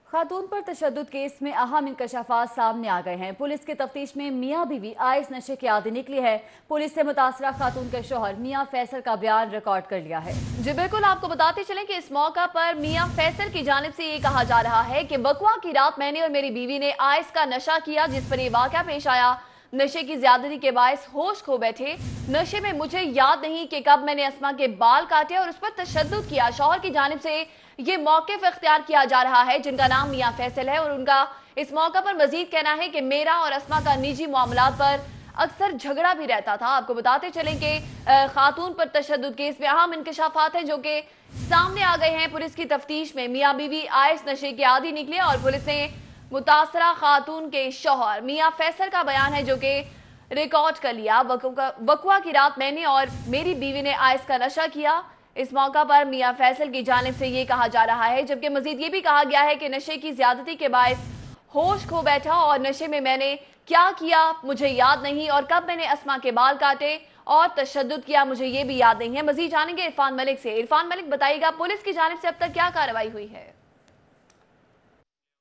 खातून पर तशद्दुद केस में अहम इंकशाफात सामने आ गए हैं। पुलिस की तफ्तीश में मियाँ बीवी आइस नशे के आदी निकली है। पुलिस ने मुतासरा खातून के शोहर मियाँ फैसल का बयान रिकॉर्ड कर लिया है। जी बिल्कुल, आपको बताते चलें कि इस मौका पर मियाँ फैसल की जानिब से ये कहा जा रहा है कि बकवा की रात मैंने और मेरी बीवी ने आइस का नशा किया, जिस पर यह वाकया पेश आया। नशे की ज्यादती के बायस होश खो बैठे। नशे में मुझे याद नहीं कि कब मैंने अस्मा के बाल काटे और उस पर तशद्दुद किया। शौहर की जानिब से ये मौक़िफ़ इख्तियार किया जा रहा है, जिनका नाम मियाँ फैसल है, और उनका इस मौका पर मजीद कहना है कि मेरा और अस्मा का निजी मामलात पर अक्सर झगड़ा भी रहता था। आपको बताते चलें कि खातून पर तशद्दुद केस में अहम इंकशाफात हैं जो कि सामने आ गए हैं। पुलिस की तफ्तीश में मियाँ बीवी आइस नशे के आदी निकले और पुलिस ने मुतासरा खातून के शौहर मियाँ फैसल का बयान है जो कि रिकॉर्ड कर लिया। वकवा की रात मैंने और मेरी बीवी ने आइस का नशा किया। इस मौका पर मियाँ फैसल की जानिब से ये कहा जा रहा है, जबकि मजीद ये भी कहा गया है कि नशे की ज्यादती के बायस होश खो बैठा और नशे में मैंने क्या किया मुझे याद नहीं, और कब मैंने अस्मा के बाल काटे और तशद्दुद किया मुझे ये भी याद नहीं है। मजीद जानेंगे इरफान मलिक से। इरफान मलिक, बताइएगा पुलिस की जानिब से अब तक क्या कार्रवाई हुई है?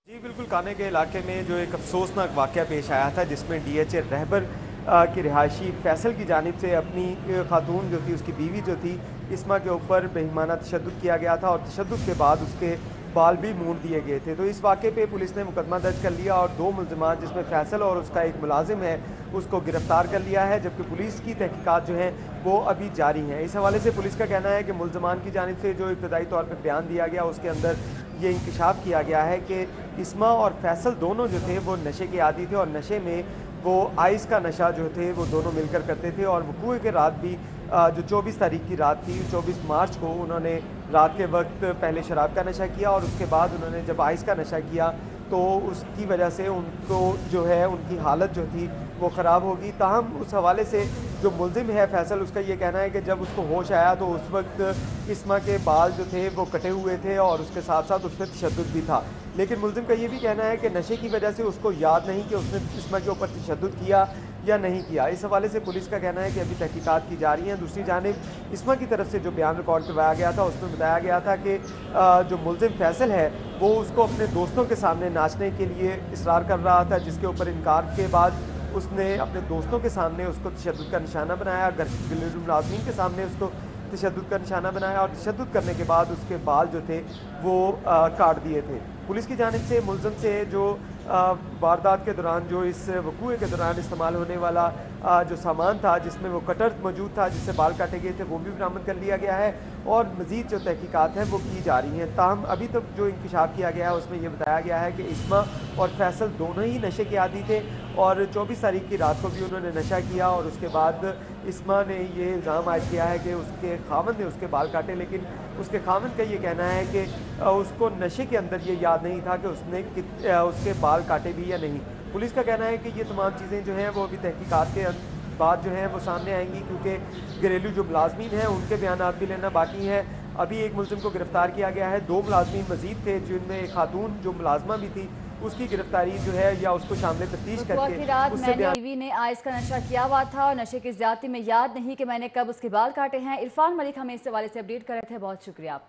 जी बिल्कुल, काने के इलाके में जो एक अफसोसनाक वाक़या पेश आया था, जिसमें डीएचए रहबर की रिहायशी फैसल की जानिब से अपनी खातून जो थी, उसकी बीवी जो थी इस्मा के ऊपर बेईमाना तशद्दुद किया गया था और तशद्दुद के बाद उसके बाल भी मूंड दिए गए थे। तो इस वाक़े पे पुलिस ने मुकदमा दर्ज कर लिया और दो मुल्ज़िमान, जिसमें फैसल और उसका एक मुलाजिम है, उसको गिरफ्तार कर लिया है, जबकि पुलिस की तहकीकात जो हैं वो अभी जारी हैं। इस हवाले से पुलिस का कहना है कि मुल्ज़िमान की जानिब से जो इब्तदाई तौर पर बयान दिया गया, उसके अंदर ये इंकशाफ किया गया है कि इस्मा और फैसल दोनों जो थे वो नशे के आदी थे और नशे में वो आइस का नशा जो थे वो दोनों मिलकर करते थे। और वकूए के रात भी जो 24 तारीख की रात थी, 24 मार्च को उन्होंने रात के वक्त पहले शराब का नशा किया और उसके बाद उन्होंने जब आइस का नशा किया तो उसकी वजह से उनको जो है उनकी हालत जो थी वो ख़राब होगी। ताहम उस हवाले से जो मुल्ज़िम है फैसल, उसका ये कहना है कि जब उसको होश आया तो उस वक्त इस्मा के बाल जो थे वो कटे हुए थे और उसके साथ साथ उस पर तशद्दुद भी था। लेकिन मुल्ज़िम का ये भी कहना है कि नशे की वजह से उसको याद नहीं कि उसने इस्मा के ऊपर तशद्दुद किया या नहीं किया। इस हवाले से पुलिस का कहना है कि अभी तहकीकात की जा रही हैं। दूसरी जानिब इस्मा की तरफ से जो बयान रिकॉर्ड करवाया गया था, उसमें बताया गया था कि जो मुल्ज़िम फैसल है वो उसको अपने दोस्तों के सामने नाचने के लिए इसरार कर रहा था, जिसके ऊपर इनकार के बाद उसने अपने दोस्तों के सामने उसको तशद्दुद का निशाना बनाया, घरेलू मुलाज़मीन के सामने उसको तशद्दुद का निशाना बनाया और तशद्दुद करने के बाद उसके बाल जो थे वो काट दिए थे। पुलिस की जानिब से मुल्ज़िम से जो वारदात के दौरान जो इस वकूए के दौरान इस्तेमाल होने वाला जो सामान था, जिसमें वो कटर मौजूद था जिससे बाल काटे गए थे, वो भी बरामद कर लिया गया है और मज़ीद जो तहकीकात हैं वो की जा रही हैं। ताहम अभी तक जो इंकशाफ किया गया है उसमें यह बताया गया है कि इस्मा और फैसल दोनों ही नशे के आदी थे और 24 तारीख की रात को भी उन्होंने नशा किया और उसके बाद इस्मा ने ये इल्ज़ाम आयद किया है कि उसके खामन ने उसके बाल काटे, लेकिन उसके खामन का ये कहना है कि उसको नशे के अंदर ये याद नहीं था कि उसने उसके बाल काटे भी या नहीं। पुलिस का कहना है कि ये तमाम चीज़ें जो हैं वो अभी तहकीकात के बाद जो हैं वो सामने आएंगी, क्योंकि घरेलू जो मुलाजमीन हैं उनके बयान भी लेना बाकी है। अभी एक मुल्ज़िम को गिरफ्तार किया गया है, दो मुलाजमीन मजीद थे जिनमें एक खातून जो मुलाजमा भी थी, उसकी गिरफ्तारी जो है या उसको शामिल तफ्तीश करके उससे मैंने बीवी ने आइस का नशा किया हुआ था और नशे की ज्यादती में याद नहीं कि मैंने कब उसके बाल काटे हैं। इरफान मलिक हमें इस हवाले से अपडेट कर रहे थे, बहुत शुक्रिया।